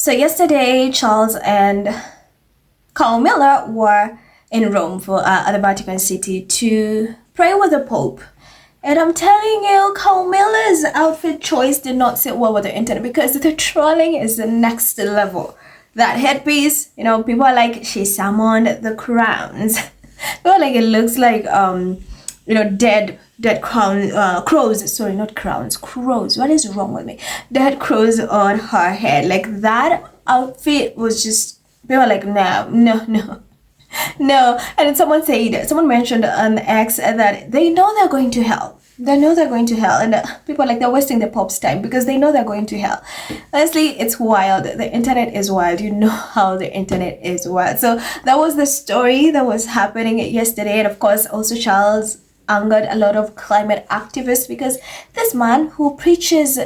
So yesterday, Charles and Camilla were in Rome for at the Vatican City to pray with the Pope. And I'm telling you, Camilla's outfit choice did not sit well with the internet because the trolling is the next level. That headpiece, people are like, she summoned the crowns. Well, like it looks like dead crows. Sorry, not crowns, crows. What is wrong with me? Dead crows on her head. Like that outfit was just, people are like, no. No. And then someone mentioned on X that they know they're going to hell. They know they're going to hell, and people are like, they're wasting the Pope's time because they know they're going to hell. Honestly, it's wild. The internet is wild. You know how the internet is wild. So that was the story that was happening yesterday. And of course, also Charles angered a lot of climate activists because this man who preaches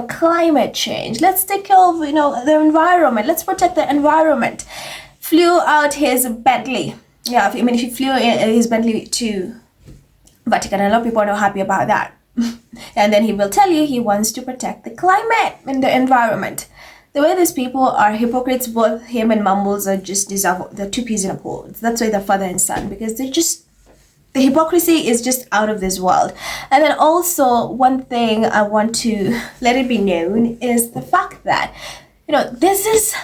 climate change, let's take care of the environment, let's protect the environment, flew out his Bentley. Yeah, I mean, if he flew his Bentley to Vatican, a lot of people are not happy about that. And then he will tell you he wants to protect the climate and the environment. The way these people are hypocrites, both him and Mumbles are just they're two peas in a pod. That's why they're father and son, because the hypocrisy is just out of this world. And then also one thing I want to let it be known is the fact that, this is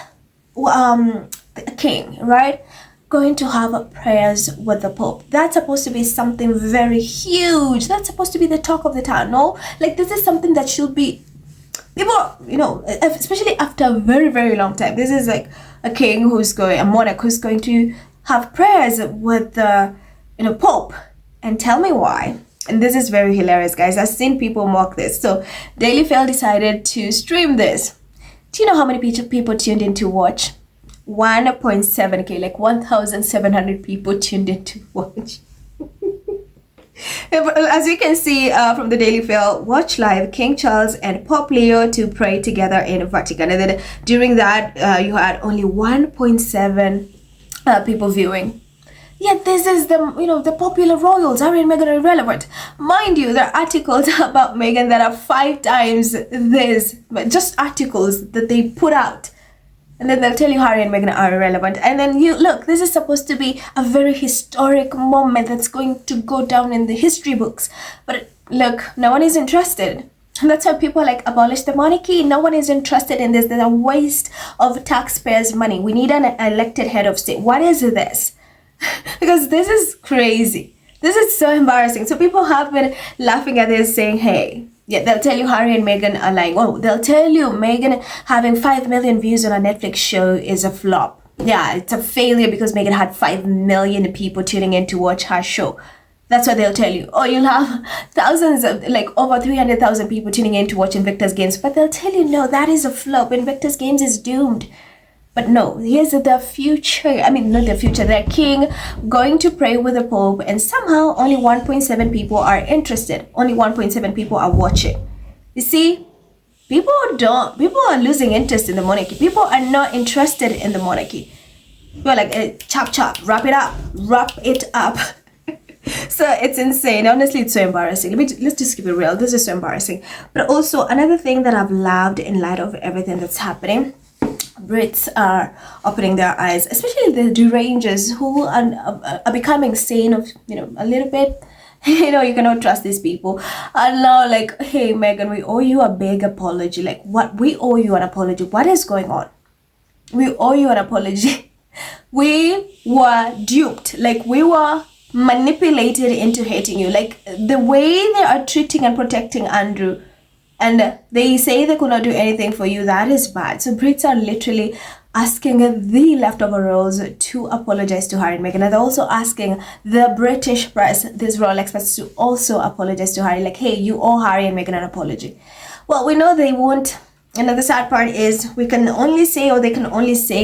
a king, right? Going to have prayers with the Pope. That's supposed to be something very huge. That's supposed to be the talk of the town. No, like this is something that should be people, especially after a very, very long time. This is like a monarch who's going to have prayers with the Pope. And tell me why. And this is very hilarious, guys. I've seen people mock this. So Daily Fail decided to stream this. Do you know how many people tuned in to watch? 1.7k, like 1,700 people tuned in to watch. As you can see from the Daily Fail, watch live King Charles and Pope Leo to pray together in Vatican. And then during that, you had only 1.7 people viewing. Yet this is the popular royals. Harry and Meghan are irrelevant. Mind you, there are articles about Meghan that are 5 times this, but just articles that they put out. And then they'll tell you Harry and Meghan are irrelevant. And then this is supposed to be a very historic moment that's going to go down in the history books. But look, no one is interested. And that's why people abolish the monarchy. No one is interested in this. There's a waste of taxpayers' money. We need an elected head of state. What is this? Because this is crazy. This is so embarrassing. So people have been laughing at this, saying, hey, yeah, they'll tell you Harry and Meghan are lying. Oh, they'll tell you Meghan having 5 million views on a Netflix show is a flop. Yeah, it's a failure because Meghan had 5 million people tuning in to watch her show. That's what they'll tell you. Oh, you'll have thousands of, over 300,000 people tuning in to watch Invictus Games. But they'll tell you, no, that is a flop. Invictus Games is doomed. But no, here's the future. I mean, not the future. The king going to pray with the Pope, and somehow only 1.7 people are interested. Only 1.7 people are watching. You see, people are losing interest in the monarchy. People are not interested in the monarchy. You're like, chop, wrap it up. So it's insane. Honestly, it's so embarrassing. Let's just keep it real. This is so embarrassing. But also another thing that I've loved in light of everything that's happening, Brits are opening their eyes, especially the derangers who are becoming sane of a little bit. You cannot trust these people. And now hey Meghan, we owe you a big apology. What? We owe you an apology. What is going on? We owe you an apology. We were duped. We were manipulated into hating you. The way they are treating and protecting Andrew, and they say they could not do anything for you, that is bad. So Brits are literally asking the leftover royals to apologize to Harry and Meghan. And they're also asking the British press, these royal experts, to also apologize to Harry. Hey, you owe Harry and Meghan an apology. Well, we know they won't. And the sad part is they can only say,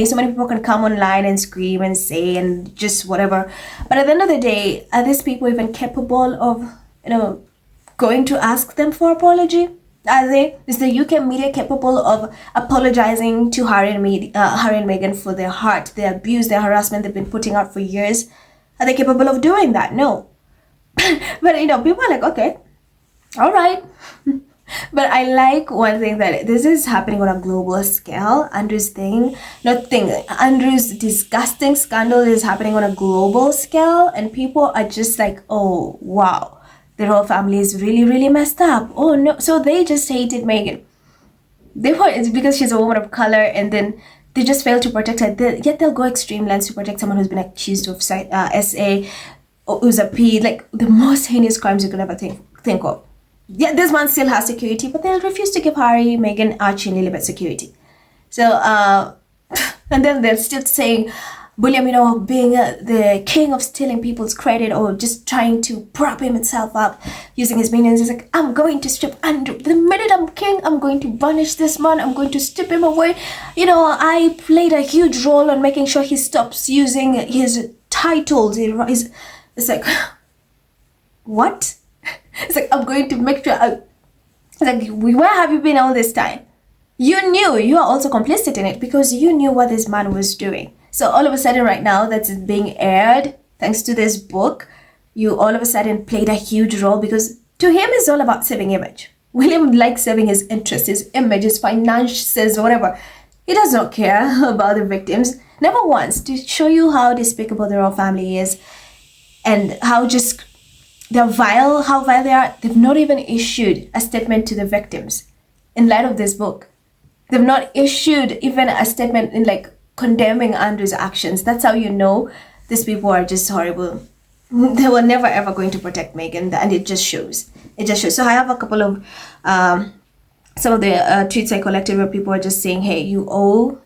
so many people can come online and scream and say and just whatever. But at the end of the day, are these people even capable of, going to ask them for apology? Are they? Is the UK media capable of apologizing to Harry and Meghan for their their abuse, their harassment they've been putting out for years? Are they capable of doing that? No. But people are like, okay, all right. But I like one thing that this is happening on a global scale. Andrew's disgusting scandal is happening on a global scale, and people are just like, oh wow, the royal family is really, really messed up. Oh no. So they just hated Meghan. They thought it's because she's a woman of color, and then they just failed to protect her. Yet they'll go extreme lengths to protect someone who's been accused of SA, or who's a P, like the most heinous crimes you could ever think of. Yeah, this man still has security, but they'll refuse to give Harry, Meghan, Archie, and Elizabeth security. So, and then they're still saying, William, being the king of stealing people's credit or just trying to prop himself up using his minions. He's like, I'm going to strip Andrew. The minute I'm king, I'm going to banish this man. I'm going to strip him away. I played a huge role on making sure he stops using his titles. It's like, what? It's like, I'm going to make sure. It's like, where have you been all this time? You knew. You are also complicit in it because you knew what this man was doing. So all of a sudden right now that's being aired, thanks to this book, you all of a sudden played a huge role because to him it's all about saving image. William likes saving his interest, his image, his finances, whatever. He does not care about the victims. Never once, to show you how despicable the royal family is and how just how vile they are. They've not even issued a statement to the victims in light of this book. They've not issued even a statement in condemning Andrew's actions. That's how you know these people are just horrible. They were never ever going to protect Meghan, and it just shows. So I have a couple of some of the tweets I collected where people are just saying, hey, you owe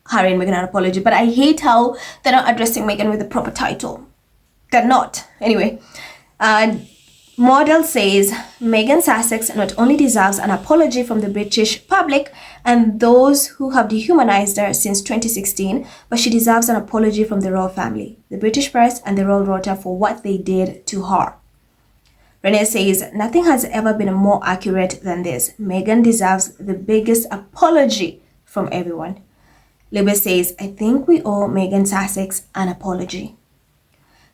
Harry and Meghan an apology. But I hate how they're not addressing Meghan with the proper title. They're not. Anyway, Model says Meghan Sussex not only deserves an apology from the British public and those who have dehumanized her since 2016, but she deserves an apology from the royal family, the British press, and the royal rota for what they did to her. Renee says nothing has ever been more accurate than this. Meghan deserves the biggest apology from everyone. Libby says, I think we owe Meghan Sussex an apology.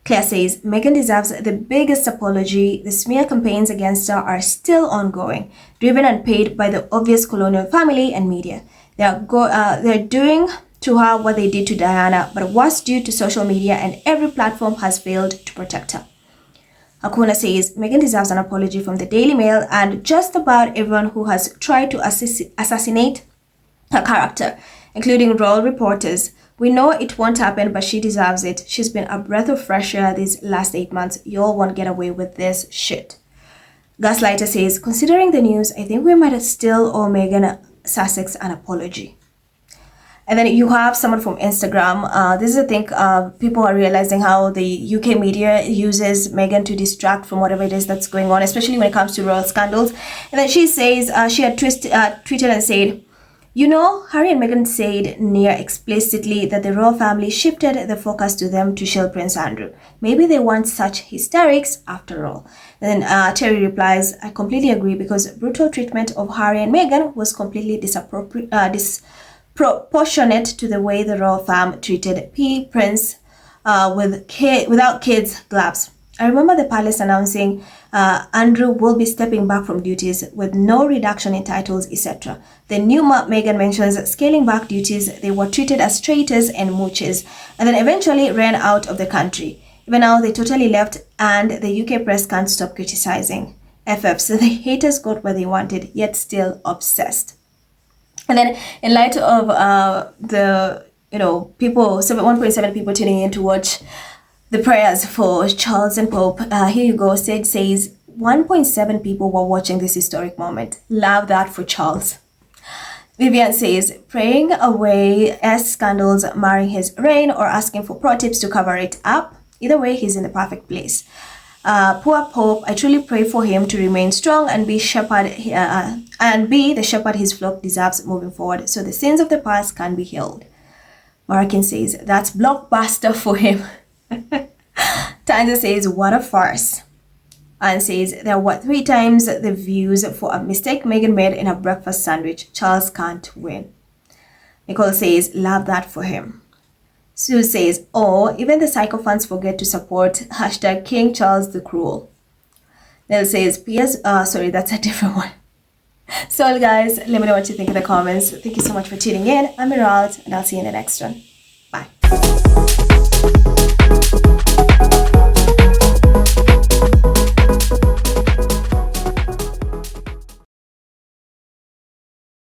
Claire says, Meghan deserves the biggest apology. The smear campaigns against her are still ongoing, driven and paid by the obvious colonial family and media. They're doing to her what they did to Diana, but was due to social media, and every platform has failed to protect her. Hakuna says, Meghan deserves an apology from the Daily Mail and just about everyone who has tried to assassinate her character, including royal reporters. We know it won't happen, but she deserves it. She's been a breath of fresh air these last 8 months. Y'all won't get away with this shit. Gaslighter says, considering the news, I think we might still owe Meghan Sussex an apology. And then you have someone from Instagram. This is a thing, people are realizing how the UK media uses Meghan to distract from whatever it is that's going on, especially when it comes to royal scandals. And then she says, she had tweeted and said, Harry and Meghan said near explicitly that the royal family shifted the focus to them to shield Prince Andrew. Maybe they want such hysterics after all. And then Terry replies, I completely agree because brutal treatment of Harry and Meghan was completely disproportionate to the way the royal fam treated Prince without kids' gloves. I remember the palace announcing Andrew will be stepping back from duties with no reduction in titles, etc. The new Meghan mentions scaling back duties. They were treated as traitors and mooches, and then eventually ran out of the country. Even now, they totally left, and the UK press can't stop criticizing. FF, so the haters got what they wanted, yet still obsessed. And then, in light of the people, 1.7 people tuning in to watch the prayers for Charles and Pope. Here you go. Sage says 1.7 people were watching this historic moment. Love that for Charles. Vivian says praying away S scandals, marring his reign, or asking for pro tips to cover it up. Either way, he's in the perfect place. Poor Pope, I truly pray for him to remain strong and be the shepherd his flock deserves moving forward, so the sins of the past can be healed. Markin says that's blockbuster for him. Tanza says, what a farce. And says, there were 3 times the views for a mistake Meghan made in a breakfast sandwich. Charles can't win. Nicole says, love that for him. Sue says, oh, even the sycophants forget to support #King Charles the Cruel. Nell says, P.S. Sorry, that's a different one. So guys, let me know what you think in the comments. Thank you so much for tuning in. I'm Mirald, and I'll see you in the next one. Bye.